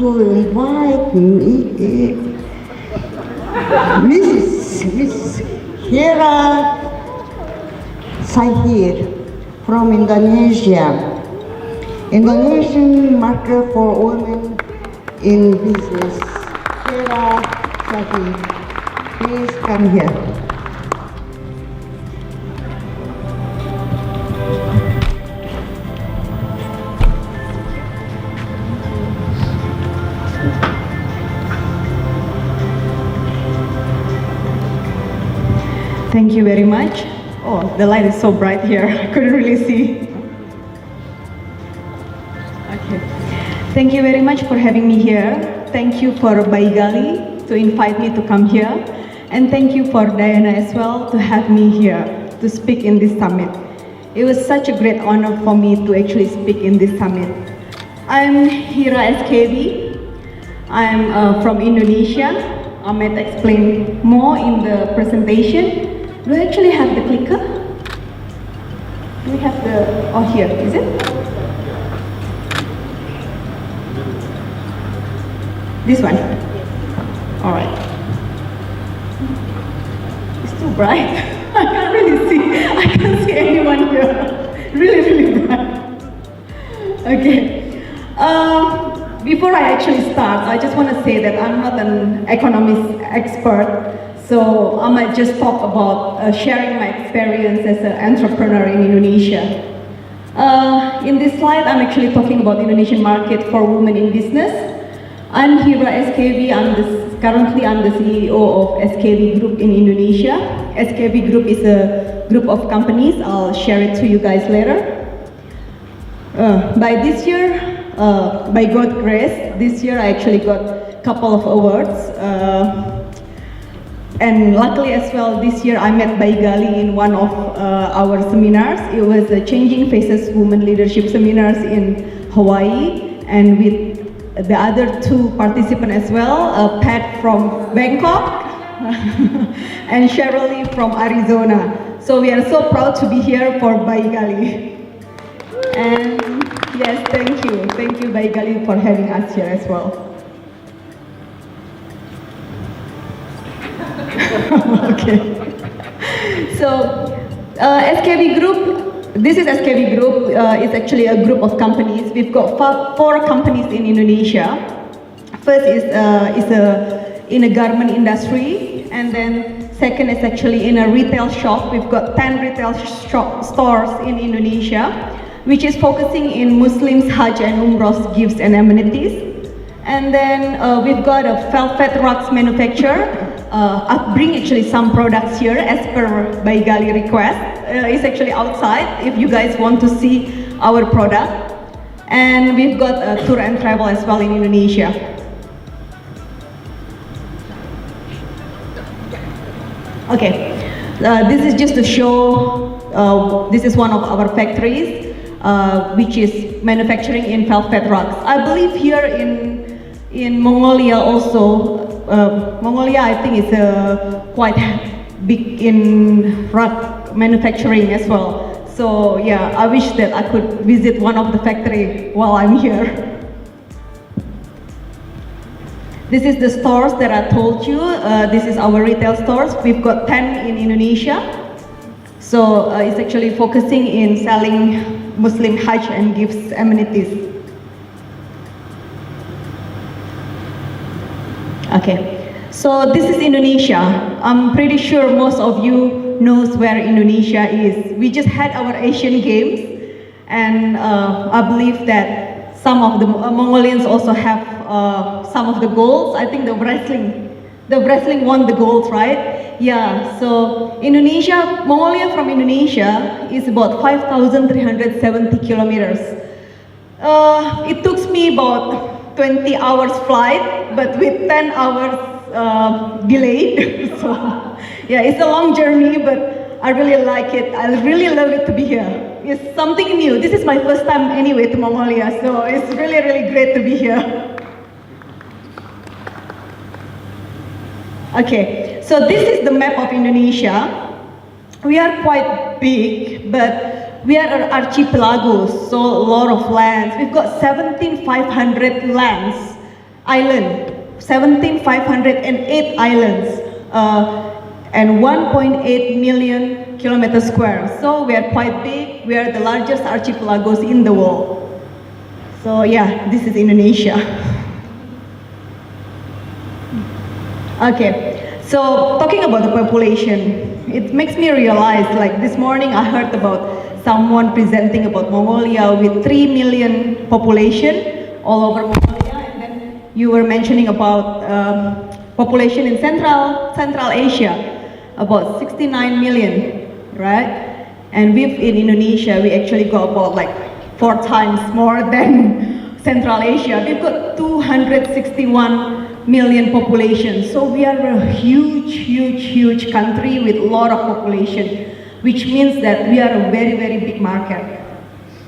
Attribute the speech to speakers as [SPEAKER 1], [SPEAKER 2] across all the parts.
[SPEAKER 1] to invite Miss Hera Sahir from Indonesia. Indonesian market for women in business. Hera Sahir, please come here.
[SPEAKER 2] Thank you very much. Oh, the light is so bright here. I couldn't really see. Okay. Thank you very much for having me here. Thank you for Baigali to invite me to come here. And thank you for Diana as well to have me here to speak in this summit. It was such a great honor for me to actually speak in this summit. I'm Hira SKB. I'm from Indonesia. I might explain more in the presentation. Do I actually have the clicker? Do we have the, oh here, is it? This one? All right. It's too bright. I can't really see. I can't see anyone here. Really bright. Okay. Before I actually start, I just want to say that I'm not an economist expert. So I might just talk about sharing my experience as an entrepreneur in Indonesia. In this slide, I'm actually talking about the Indonesian market for women in business. I'm Hira SKB. Currently, I'm the CEO of SKB Group in Indonesia. SKB Group is a group of companies. I'll share it to you guys later. By this year, by God's grace, this year I actually got a couple of awards. And luckily as well, this year I met Baigali in one of our seminars. It was a Changing Faces Women Leadership Seminars in Hawaii, and with the other two participants as well, Pat from Bangkok and Cheryl Lee from Arizona. So we are so proud to be here for Baigali. And yes, thank you. Thank you Baigali for having us here as well. Okay. So, SKB Group, this is SKB Group. It's actually a group of companies. We've got four companies in Indonesia. First is in a garment industry, and then second is actually in a retail shop. We've got 10 retail stores in Indonesia, which is focusing in Muslims, Hajj and Umrah gifts and amenities. And then we've got a velvet rugs manufacturer. I bring actually some products here as per Baigali request. It's actually outside if you guys want to see our product. And we've got tour and travel as well in Indonesia. Okay, this is just to show, this is one of our factories, which is manufacturing in velvet rugs. I believe here in Mongolia also, Mongolia I think is quite big in rug manufacturing as well. So yeah, I wish that I could visit one of the factory while I'm here. This is the stores that I told you. This is our retail stores. We've got 10 in Indonesia. So it's actually focusing in selling Muslim Hajj and gifts amenities. Okay, so this is Indonesia. I'm pretty sure most of you knows where Indonesia is. We just had our Asian Games, and I believe that some of the Mongolians also have some of the golds. I think the wrestling won the golds, right? Yeah, so Mongolia from Indonesia is about 5,370 kilometers. It took me about 20 hours flight, but with 10 hours delayed. So yeah, it's a long journey, but I really like it. I really love it to be here. It's something new. This is my first time anyway to Mongolia, so it's really great to be here. Okay, so this is the map of Indonesia. We are quite big, but we are an archipelago, so a lot of lands. We've got 17,500 lands island, 17,508 islands, and 1.8 million kilometers square. So we are quite big. We are the largest archipelagos in the world. So yeah, this is Indonesia. Okay, so talking about the population, it makes me realize, like this morning I heard about someone presenting about Mongolia with 3 million population all over Mongolia, and then you were mentioning about population in Central Asia, about 69 million, right? And in Indonesia, we actually got about like 4 times more than Central Asia. We've got 261 million population. So we are a huge country with a lot of population, which means that we are a very big market.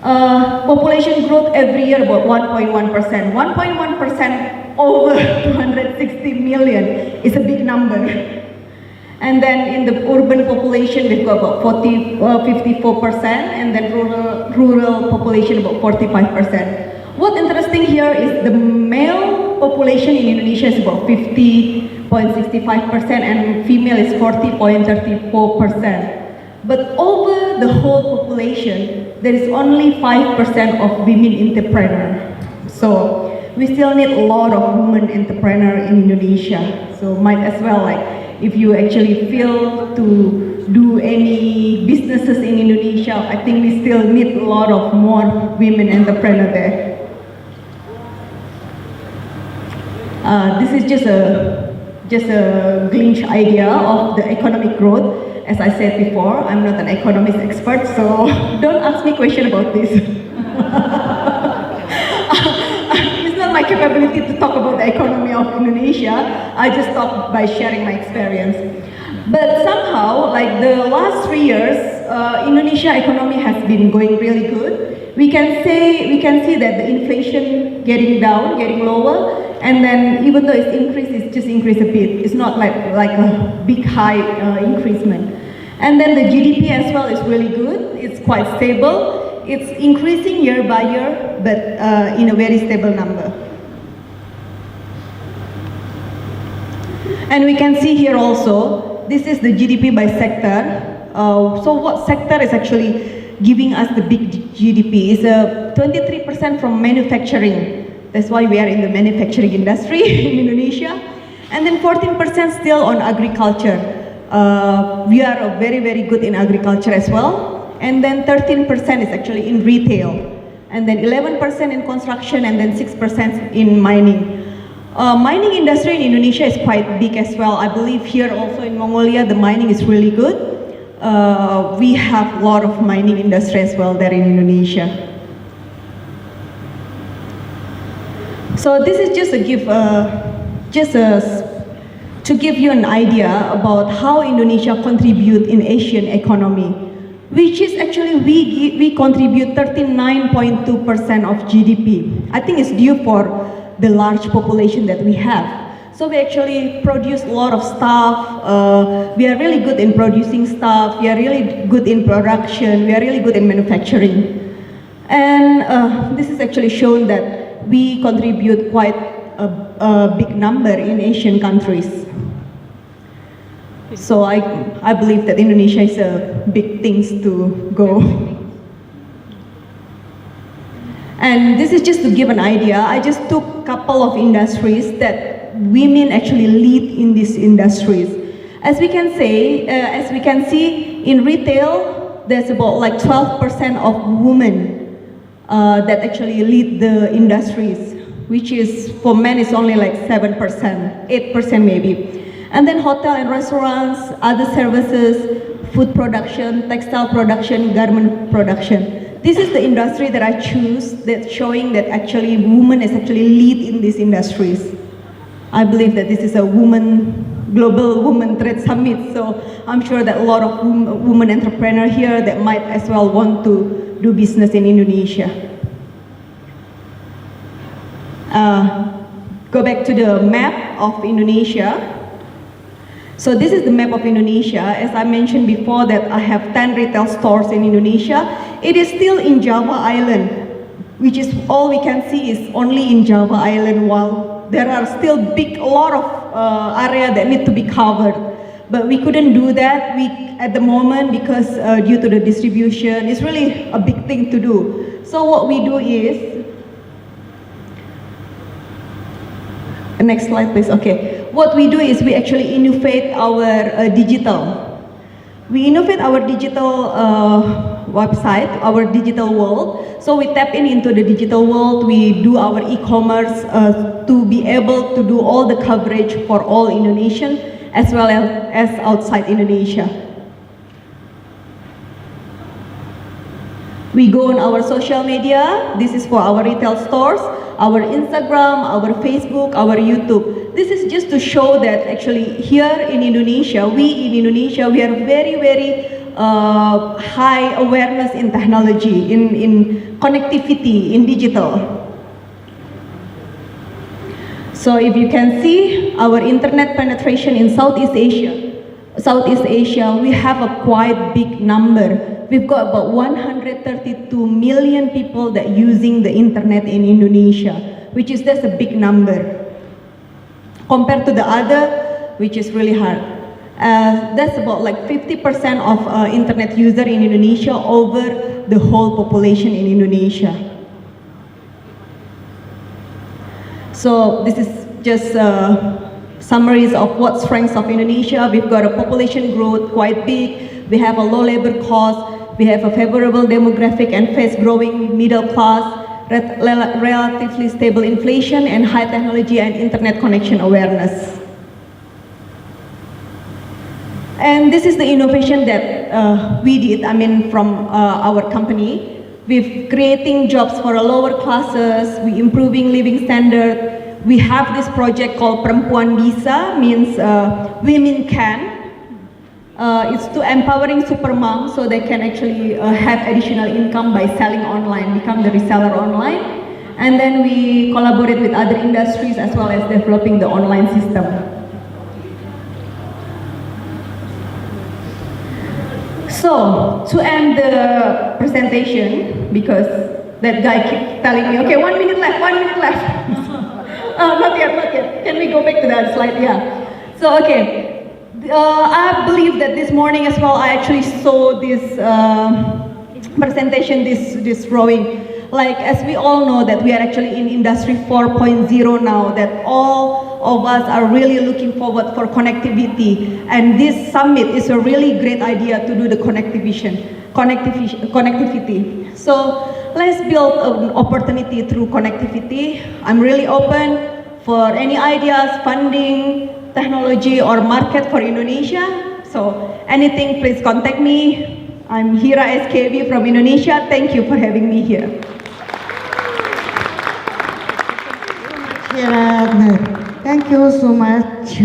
[SPEAKER 2] Population growth every year about 1.1%. 1.1% over 260 million is a big number. And then in the urban population, we've got about 54%, and then rural population about 45%. What's interesting here is the male population in Indonesia is about 50.65%, and female is 40.34%. But over the whole population, there is only 5% of women entrepreneurs. So we still need a lot of women entrepreneurs in Indonesia. So might as well, like, if you actually feel to do any businesses in Indonesia, I think we still need a lot of more women entrepreneurs there. This is just a glimpse idea of the economic growth. As I said before, I'm not an economist expert, so don't ask me question about this. It's not my capability to talk about the economy of Indonesia. I just talk by sharing my experience. But somehow, like the last 3 years, Indonesia economy has been going really good. We can see that the inflation getting down, getting lower, and then even though it's increased, it's just increased a bit. It's not like a big high increasement. And then the GDP as well is really good. It's quite stable. It's increasing year by year, but in a very stable number. And we can see here also, this is the GDP by sector. So what sector is actually giving us the big GDP? Is 23% from manufacturing. That's why we are in the manufacturing industry in Indonesia. And then 14% still on agriculture. We are very good in agriculture as well. And then 13% is actually in retail. And then 11% in construction, and then 6% in mining. Mining industry in Indonesia is quite big as well. I believe here also in Mongolia, the mining is really good. We have a lot of mining industry as well there in Indonesia. So this is just to give you an idea about how Indonesia contribute in Asian economy, which is actually we contribute 39.2% of GDP. I think it's due for the large population that we have. So we actually produce a lot of stuff. We are really good in producing stuff. We are really good in production. We are really good in manufacturing. And this is actually shown that we contribute quite a big number in Asian countries. So I believe that Indonesia is a big things to go. And this is just to give an idea. I just took a couple of industries that women actually lead in these industries. As we can see in retail, there's about like 12% of women that actually lead the industries, which is for men is only like 7%, 8% maybe. And then hotel and restaurants, other services, food production, textile production, garment production. This is the industry that I choose that's showing that actually women is actually lead in these industries. I believe that this is a global women trade summit, so I'm sure that a lot of women entrepreneurs here that might as well want to do business in Indonesia. Go back to the map of Indonesia. So this is the map of Indonesia. As I mentioned before that I have 10 retail stores in Indonesia. It is still in Java Island, which is all we can see is only in Java Island, while there are still a lot of area that need to be covered. But we couldn't do that at the moment because due to the distribution, it's really a big thing to do. So what we do is, next slide please, okay. What we do is we actually innovate our digital. We innovate our digital website, our digital world. So we tap into the digital world, we do our e-commerce to be able to do all the coverage for all Indonesian as well as outside Indonesia. We go on our social media. This is for our retail stores, our Instagram, our Facebook, our YouTube. This is just to show that actually here in Indonesia, we are very, very high awareness in technology, in connectivity, in digital. So if you can see our internet penetration in Southeast Asia, we have a quite big number. We've got about 132 million people that using the internet in Indonesia, that's a big number. Compared to the other, which is really hard. That's about like 50% of internet user in Indonesia over the whole population in Indonesia. So this is just summaries of what strengths of Indonesia. We've got a population growth quite big. We have a low labor cost. We have a favorable demographic and fast-growing middle class, relatively stable inflation, and high technology and internet connection awareness. And this is the innovation that we did, from our company. We're creating jobs for lower classes, we improving living standard. We have this project called Perempuan Bisa, means women can. It's to empowering supermoms so they can actually have additional income by selling online, become the reseller online. And then we collaborate with other industries as well as developing the online system. So, to end the presentation, because that guy keeps telling me, okay, 1 minute left. Not yet. Can we go back to that slide? Yeah. So, okay. I believe that this morning as well, I actually saw this presentation, this drawing. Like, as we all know that we are actually in Industry 4.0 now, that all of us are really looking forward for connectivity. And this summit is a really great idea to do the connectivity. So let's build an opportunity through connectivity. I'm really open for any ideas, funding, technology, or market for Indonesia. So anything, please contact me. I'm Hira SKB from Indonesia. Thank you for having me here.
[SPEAKER 1] Thank you so much.